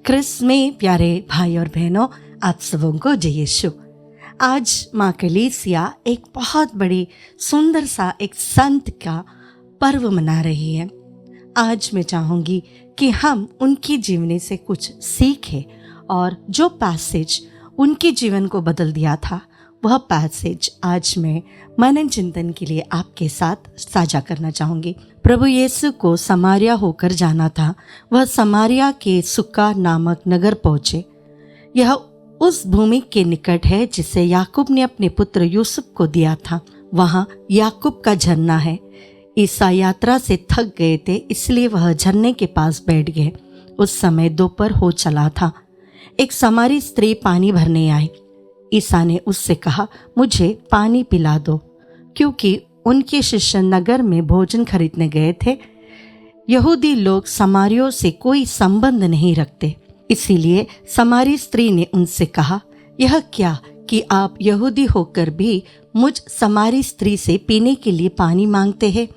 Chris में प्यारे भाई और बहनों, आप सबों को जय यीशु। आज माँ कलीसिया एक बहुत बड़ी सुंदर सा एक संत का पर्व मना रही है। आज मैं चाहूँगी कि हम उनकी जीवनी से कुछ सीखें और जो पैसेज उनके जीवन को बदल दिया था वह पैसेज आज मैं मनन चिंतन के लिए आपके साथ साझा करना चाहूँगी। प्रभु यीशु को समारिया होकर जाना था। वह समारिया के सुक्का नामक नगर पहुँचे। यह उस भूमि के निकट है जिसे याकूब ने अपने पुत्र यूसुफ को दिया था। वहाँ याकूब का झरना है। ईसा यात्रा से थक गए थे, इसलिए वह झरने के पास बैठ गए। उस समय दोपहर हो चला था। एक समारी स्त्री पानी भरने आई। ईसा ने उससे कहा, मुझे पानी पिला दो, क्योंकि उनके शिष्य नगर में भोजन खरीदने गए थे। यहूदी लोग समारियों से कोई संबंध नहीं रखते, इसीलिए समारी स्त्री ने उनसे कहा, यह क्या कि आप यहूदी होकर भी मुझ समारी स्त्री से पीने के लिए पानी मांगते हैं?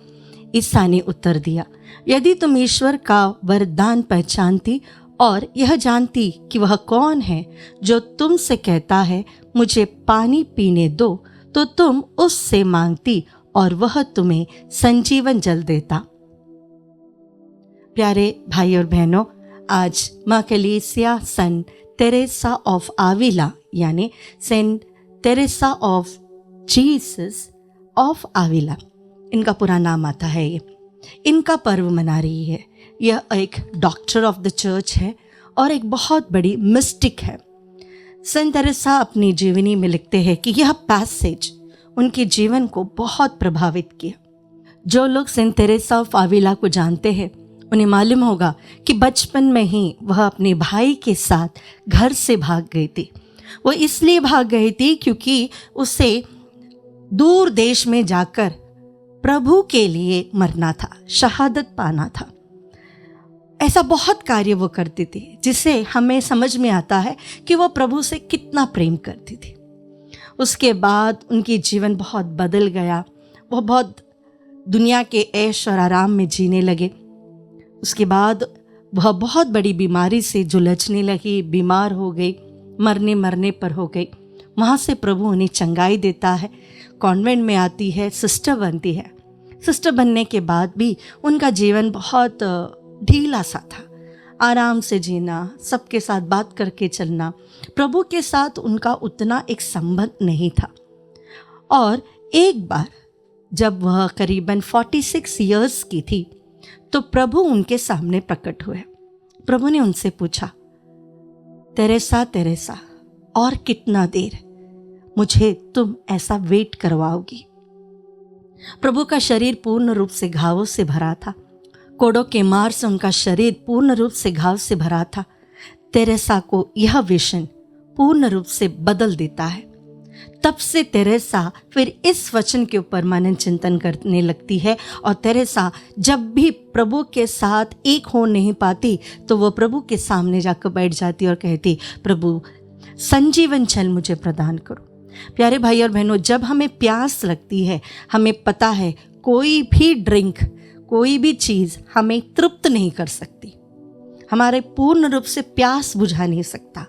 ईसा ने उत्तर दिया, यदि तुम ईश्वर का वरदान पहचानती और यह जानती कि वह कौन है जो तुमसे कहता है मुझे पानी पीने दो, तो तुम उससे मांगती और वह तुम्हें संजीवन जल देता। प्यारे भाई और बहनों, आज माँ कलीसिया सन तेरेसा ऑफ आविला यानी Saint Teresa of Jesus of Avila, इनका पूरा नाम आता है। ये इनका पर्व मना रही है। यह एक डॉक्टर ऑफ द चर्च है और एक बहुत बड़ी मिस्टिक है। सेंट तेरेसा अपनी जीवनी में लिखते हैं कि यह पैसेज उनके जीवन को बहुत प्रभावित किया। जो लोग सेंट तेरेसा ऑफ आविला को जानते हैं उन्हें मालूम होगा कि बचपन में ही वह अपने भाई के साथ घर से भाग गई थी। वो इसलिए भाग गई थी क्योंकि उसे दूर देश में जाकर प्रभु के लिए मरना था, शहादत पाना था। ऐसा बहुत कार्य वो करती थी जिसे हमें समझ में आता है कि वो प्रभु से कितना प्रेम करती थी। उसके बाद उनकी जीवन बहुत बदल गया। वो बहुत दुनिया के ऐश और आराम में जीने लगे। उसके बाद वह बहुत बड़ी बीमारी से जुलझने लगी, बीमार हो गई, मरने पर हो गई। वहाँ से प्रभु उन्हें चंगाई देता है, कॉन्वेंट में आती है, सिस्टर बनती है। सिस्टर बनने के बाद भी उनका जीवन बहुत ढीला सा था। आराम से जीना, सबके साथ बात करके चलना, प्रभु के साथ उनका उतना एक संबंध नहीं था। और एक बार जब वह करीबन 46 इयर्स की थी तो प्रभु उनके सामने प्रकट हुए। प्रभु ने उनसे पूछा, तेरेसा तेरेसा, और कितना देर मुझे तुम ऐसा वेट करवाओगी? प्रभु का शरीर पूर्ण रूप से घावों से भरा था। कोड़ों के मार से उनका शरीर पूर्ण रूप से घाव से भरा था। तेरेसा को यह विजन पूर्ण रूप से बदल देता है। तब से तेरेसा फिर इस वचन के ऊपर मनन चिंतन करने लगती है और तेरेसा जब भी प्रभु के साथ एक हो नहीं पाती तो वह प्रभु के सामने जाकर बैठ जाती और कहती, प्रभु संजीवन जल मुझे प्रदान करो। प्यारे भाई और बहनों, जब हमें प्यास लगती है, हमें पता है कोई भी ड्रिंक, कोई भी चीज़ हमें तृप्त नहीं कर सकती, हमारे पूर्ण रूप से प्यास बुझा नहीं सकता।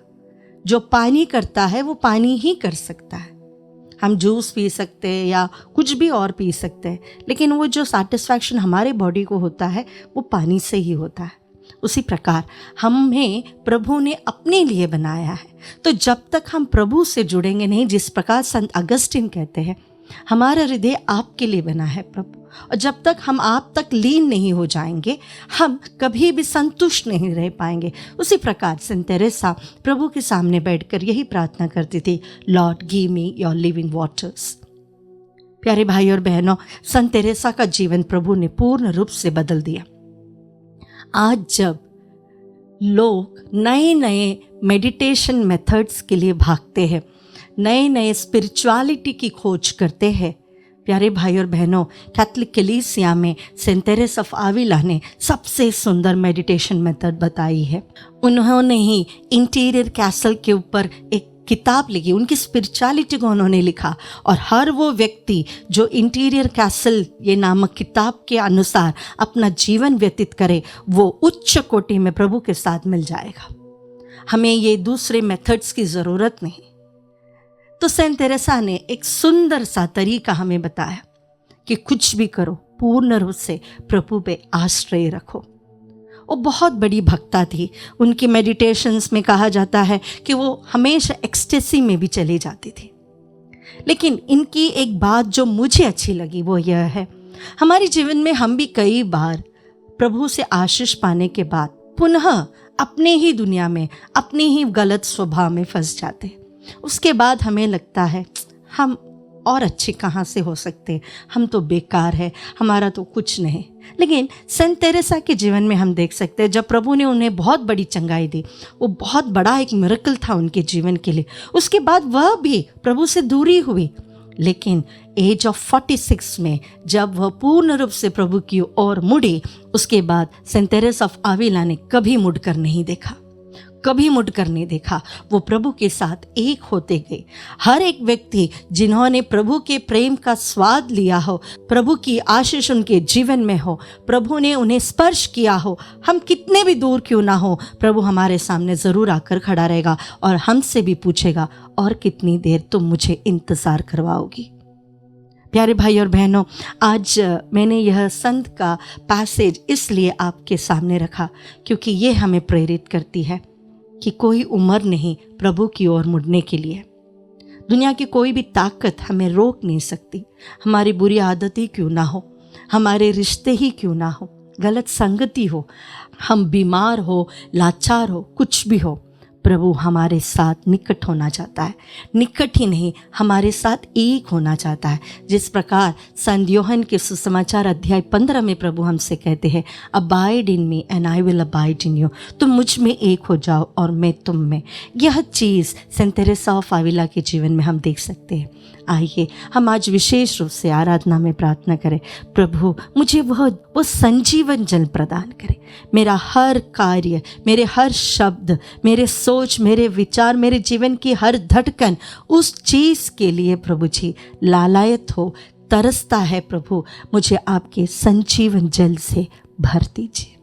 जो पानी करता है वो पानी ही कर सकता है। हम जूस पी सकते हैं या कुछ भी और पी सकते हैं, लेकिन वो जो सैटिस्फैक्शन हमारे बॉडी को होता है वो पानी से ही होता है। उसी प्रकार हमें प्रभु ने अपने लिए बनाया है। तो जब तक हम प्रभु से जुड़ेंगे नहीं, जिस प्रकार संत अगस्टिन कहते हैं, हमारा हृदय आपके लिए बना है प्रभु, और जब तक हम आप तक लीन नहीं हो जाएंगे हम कभी भी संतुष्ट नहीं रह पाएंगे। उसी प्रकार सेंट तेरेसा प्रभु के सामने बैठकर यही प्रार्थना करती थी, Lord give me your living waters. प्यारे भाई और बहनों, संत तेरेसा का जीवन प्रभु ने पूर्ण रूप से बदल दिया। आज जब लोग नए नए मेडिटेशन मेथड्स के लिए भागते हैं, नए नए स्पिरिचुअलिटी की खोज करते हैं, प्यारे भाई और बहनों, कैथोलिक कलीसिया में सेंट तेरेसा ऑफ आविला ने सबसे सुंदर मेडिटेशन मेथड बताई है। उन्होंने ही इंटीरियर कैसल के ऊपर एक किताब लिखी, उनकी स्पिरिचुअलिटी को उन्होंने लिखा, और हर वो व्यक्ति जो इंटीरियर कैसल ये नामक किताब के अनुसार अपना जीवन व्यतीत करे वो उच्च कोटि में प्रभु के साथ मिल जाएगा। हमें ये दूसरे मेथड्स की ज़रूरत नहीं। तो सेंट तेरेसा ने एक सुंदर सा तरीका हमें बताया कि कुछ भी करो, पूर्ण रूप से प्रभु पे आश्रय रखो। वो बहुत बड़ी भक्ता थी। उनकी मेडिटेशंस में कहा जाता है कि वो हमेशा एक्सटेसी में भी चली जाती थी। लेकिन इनकी एक बात जो मुझे अच्छी लगी वो यह है, हमारे जीवन में हम भी कई बार प्रभु से आशीष पाने के बाद पुनः अपने ही दुनिया में, अपने ही गलत स्वभाव में फंस जाते हैं। उसके बाद हमें लगता है हम और अच्छे कहाँ से हो सकते हैं, हम तो बेकार है, हमारा तो कुछ नहीं। लेकिन सेंट तेरेसा के जीवन में हम देख सकते हैं, जब प्रभु ने उन्हें बहुत बड़ी चंगाई दी, वो बहुत बड़ा एक मिरेकल था उनके जीवन के लिए। उसके बाद वह भी प्रभु से दूरी हुई, लेकिन एज ऑफ 46 में जब वह पूर्ण रूप से प्रभु की ओर मुड़ी, उसके बाद सेंट तेरेसा ऑफ आविला ने कभी मुड़कर नहीं देखा, कभी मुड़कर नहीं देखा। वो प्रभु के साथ एक होते गए। हर एक व्यक्ति जिन्होंने प्रभु के प्रेम का स्वाद लिया हो, प्रभु की आशीष उनके जीवन में हो, प्रभु ने उन्हें स्पर्श किया हो, हम कितने भी दूर क्यों ना हो, प्रभु हमारे सामने ज़रूर आकर खड़ा रहेगा और हमसे भी पूछेगा, और कितनी देर तुम मुझे इंतज़ार करवाओगी। प्यारे भाई और बहनों, आज मैंने यह संत का पैसेज इसलिए आपके सामने रखा क्योंकि ये हमें प्रेरित करती है कि कोई उम्र नहीं प्रभु की ओर मुड़ने के लिए। दुनिया की कोई भी ताकत हमें रोक नहीं सकती। हमारी बुरी आदतें क्यों ना हो, हमारे रिश्ते ही क्यों ना हो, गलत संगति हो, हम बीमार हो, लाचार हो, कुछ भी हो, प्रभु हमारे साथ निकट होना चाहता है। निकट ही नहीं, हमारे साथ एक होना चाहता है। जिस प्रकार संत यूहन्ना के सुसमाचार अध्याय 15 में प्रभु हमसे कहते हैं, abide in me and I will abide in you, तुम मुझ में एक हो जाओ और मैं तुम में। यह चीज़ सेंट तेरेसा ऑफ आविला के जीवन में हम देख सकते हैं। आइए हम आज विशेष रूप से आराधना में प्रार्थना करें, प्रभु मुझे वो संजीवन जल प्रदान करे। मेरा हर कार्य, मेरे हर शब्द, मेरे सोच, मेरे विचार, मेरे जीवन की हर धड़कन उस चीज़ के लिए प्रभु जी लालायत हो, तरसता है। प्रभु मुझे आपके संजीवन जल से भर दीजिए।